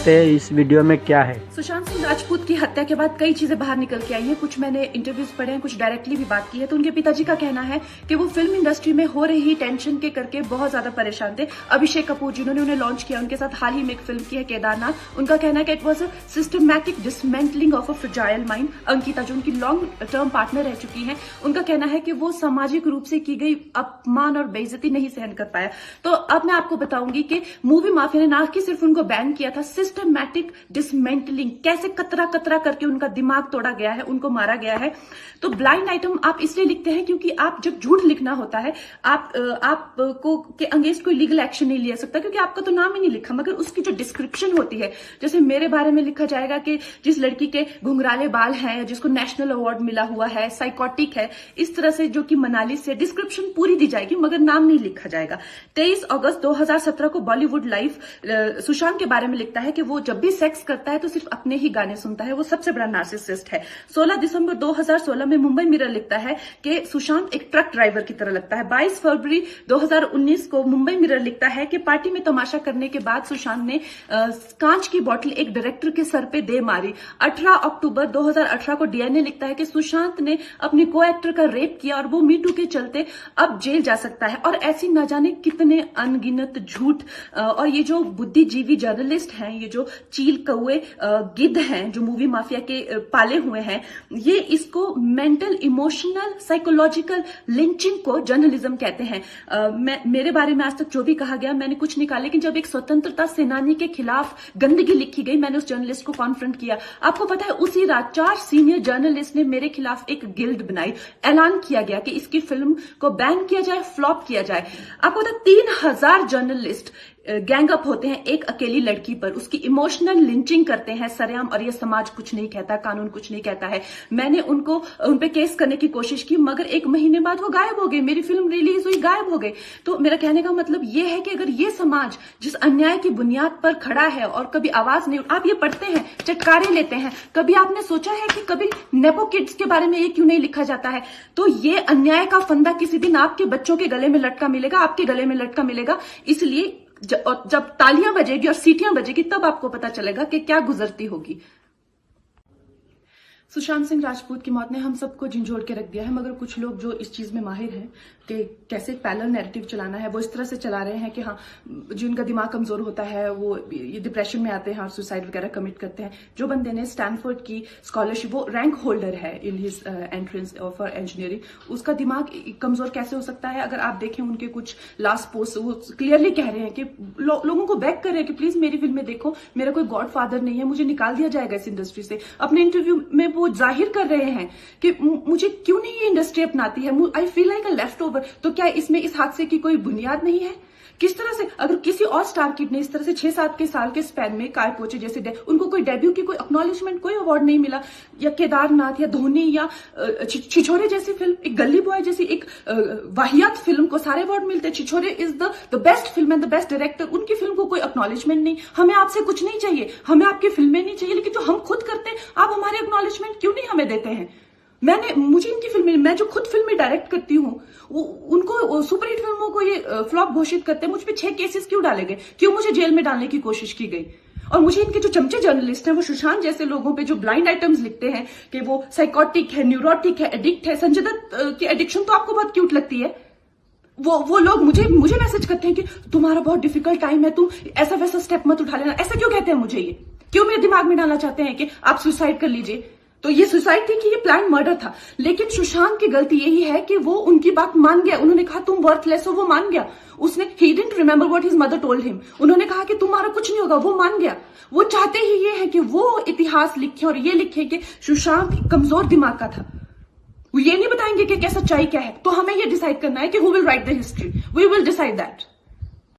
सकते हैं इस वीडियो में क्या है। सुशांत सिंह राजपूत की हत्या के बाद कई चीजें बाहर निकल के आई हैं। कुछ मैंने इंटरव्यूज पढ़े हैं, कुछ डायरेक्टली भी बात की है। तो उनके पिताजी का कहना है कि वो फिल्म इंडस्ट्री में हो रही टेंशन के करके बहुत ज्यादा परेशान थे। अभिषेक कपूर जिन्होंने उन्हें लॉन्च किया, उनके साथ हाल ही में एक फिल्म की है केदारनाथ, उनका कहना है कि it was a systematic dismantling of a fragile mind. Ankita जो उनकी लॉन्ग टर्म पार्टनर रह चुकी है, उनका कहना है कि वो सामाजिक रूप से की गई अपमान और बेइज्जती नहीं सहन कर पाया। तो अब मैं आपको बताऊंगी कि मूवी माफिया ने ना कि सिर्फ उनको बैन किया था, सिस्टमैटिक डिसमेंटलिंग, कैसे कतरा कतरा करके उनका दिमाग तोड़ा गया है, उनको मारा गया है। तो ब्लाइंड आइटम आप इसलिए लिखते हैं क्योंकि आप जब झूठ लिखना होता है, आपको के अगेंस्ट कोई लीगल एक्शन नहीं लिया सकता क्योंकि आपका तो नाम ही नहीं लिखा, मगर उसकी जो डिस्क्रिप्शन होती है, जैसे मेरे बारे में लिखा जाएगा कि जिस लड़की के घुंघराले बाल हैं, जिसको नेशनल अवार्ड मिला हुआ है, साइकोटिक है, इस तरह से जो कि मनाली से डिस्क्रिप्शन पूरी दी जाएगी मगर नाम नहीं लिखा जाएगा। 23 अगस्त 2017 को बॉलीवुड लाइव सुशांत के बारे में लिखता है कि वो जब भी सेक्स करता है तो सिर्फ अपने ही गाने सुनता है, वो सबसे बड़ा नार्सिसिस्ट है। 16 दिसंबर 2016 में मुंबई मिरर लिखता है कि सुशांत एक ट्रक ड्राइवर की तरह लगता है। 22 फरवरी 2019 को मुंबई मिरर लिखता है कि पार्टी में तमाशा करने के बाद सुशांत ने कांच की बोतल एक डायरेक्टर के सर पे दे मारी। 18 अक्टूबर 2018 को डीएनए लिखता है कि सुशांत ने अपने को एक्टर का रेप किया और वो मीटू के चलते अब जेल जा सकता है। और ऐसी न जाने कितने अनगिनत झूठ। और ये जो बुद्धिजीवी जर्नलिस्ट हैं, ये जो चील कौए गिद्ध हैं जो मूवी माफिया के पाले हुए हैं, ये इसको मेंटल इमोशनल साइकोलॉजिकल लिंचिंग को जर्नलिज्म कहते हैं। मेरे बारे में आज तक जो भी कहा गया मैंने कुछ नहीं कहा, लेकिन जब एक स्वतंत्रता सेनानी के खिलाफ गंदगी लिखी गई, मैंने उस जर्नलिस्ट को कॉन्फ्रंट किया। आपको पता है उसी रात 4 सीनियर जर्नलिस्ट ने मेरे खिलाफ एक गिल्ड बनाई, ऐलान किया गया कि इसकी फिल्म को बैन किया जाए, फ्लॉप किया जाए। आपको पता 3000 जर्नलिस्ट गैंग अप होते हैं एक अकेली लड़की पर, उसकी इमोशनल लिंचिंग करते हैं सरेआम, और ये समाज कुछ नहीं कहता, कानून कुछ नहीं कहता है। मैंने उन पे केस करने की कोशिश की मगर 1 महीने बाद वो गायब हो गए, मेरी फिल्म रिलीज हुई, गायब हो गए। तो मेरा कहने का मतलब ये है कि अगर ये समाज जिस अन्याय की बुनियाद पर खड़ा है और कभी आवाज नहीं, आप ये पढ़ते हैं, चटकारे लेते हैं, कभी आपने सोचा है कि कभी नेपो किड्स के बारे में ये क्यों नहीं लिखा जाता है? तो ये अन्याय का फंदा किसी दिन आपके बच्चों के गले में लटका मिलेगा, आपके गले में लटका मिलेगा। इसलिए जब तालियां बजेगी और सीटियां बजेगी तब आपको पता चलेगा कि क्या गुजरती होगी। सुशांत सिंह राजपूत की मौत ने हम सबको झंझोड़ के रख दिया है, मगर कुछ लोग जो इस चीज में माहिर हैं कि कैसे पैरेलल नैरेटिव चलाना है, वो इस तरह से चला रहे हैं कि हाँ, जिनका दिमाग कमजोर होता है वो ये डिप्रेशन में आते हैं और सुसाइड वगैरह कमिट करते हैं। जो बंदे ने स्टैनफोर्ड की स्कॉलरशिप, वो रैंक होल्डर है in his entrance for engineering, उसका दिमाग कमजोर कैसे हो सकता है? अगर आप देखें उनके कुछ लास्ट पोस्ट, वो क्लियरली कह रहे हैं कि लोगों को बैक कर रहे हैं कि प्लीज मेरी फिल्में देखो, मेरा कोई गॉड फादर नहीं है, मुझे निकाल दिया जाएगा इस इंडस्ट्री से। अपने इंटरव्यू में वो जाहिर कर रहे हैं कि मुझे क्यों नहीं ये इंडस्ट्री अपनाती है, I feel like a left over. तो क्या इसमें इस हादसे की कोई बुनियाद नहीं है? किस तरह से अगर किसी और स्टार किड ने इस तरह से 6-7 के साल के स्पैन में काय पोचे जैसे उनको कोई डेब्यू की कोई एक्नॉलेजमेंट, कोई अवार्ड नहीं मिला, या केदारनाथ या धोनी या छिछोरे जैसी फिल्म, एक गली बॉय जैसी एक वाहियात फिल्म को सारे अवार्ड मिलते। Chhichhore is the best film and the best director, उनकी फिल्म को कोई एक्नॉलेजमेंट नहीं। हमें आपसे कुछ नहीं चाहिए, हमें आपकी फिल्में नहीं चाहिए, लेकिन जो हम खुद करते हैं आप हमारे एक्नॉलेजमेंट क्यों नहीं हमें देते हैं? मुझे इनकी फिल्में, मैं जो खुद फिल्में डायरेक्ट करती हूँ, उनको सुपरहिट फिल्मों को ये फ्लॉप घोषित करते हैं। मुझ पे 6 केसेस क्यों डाले गए, क्यों मुझे जेल में डालने की कोशिश की गई? और मुझे इनके जो चमचे जर्नलिस्ट हैं, वो सुशांत जैसे लोगों पे जो ब्लाइंड आइटम्स लिखते हैं कि वो साइकोटिक है, न्यूरोटिक है, एडिक्ट है। संजय दत्त की एडिक्शन तो आपको बहुत क्यूट लगती है। वो लोग मुझे मैसेज करते हैं कि तुम्हारा बहुत डिफिकल्ट टाइम है, तुम ऐसा वैसा स्टेप मत उठा लेना। ऐसा क्यों कहते हैं मुझे? ये क्यों मेरे दिमाग में डालना चाहते हैं कि आप सुसाइड कर लीजिए? तो ये सुसाइड थी कि ये प्लान मर्डर था? लेकिन सुशांत की गलती यही है कि वो उनकी बात मान गया। उन्होंने कहा तुम वर्थलेस हो, वो मान गया। उसने he didn't remember what his mother told him. उन्होंने कहा कि तुम्हारा कुछ नहीं होगा, वो मान गया। वो चाहते ही ये है कि वो इतिहास लिखे और ये लिखे कि सुशांत कमजोर दिमाग का था। वो ये नहीं बताएंगे कि क्या सच्चाई क्या है। तो हमें ये डिसाइड करना है कि who will write the history, we will decide that.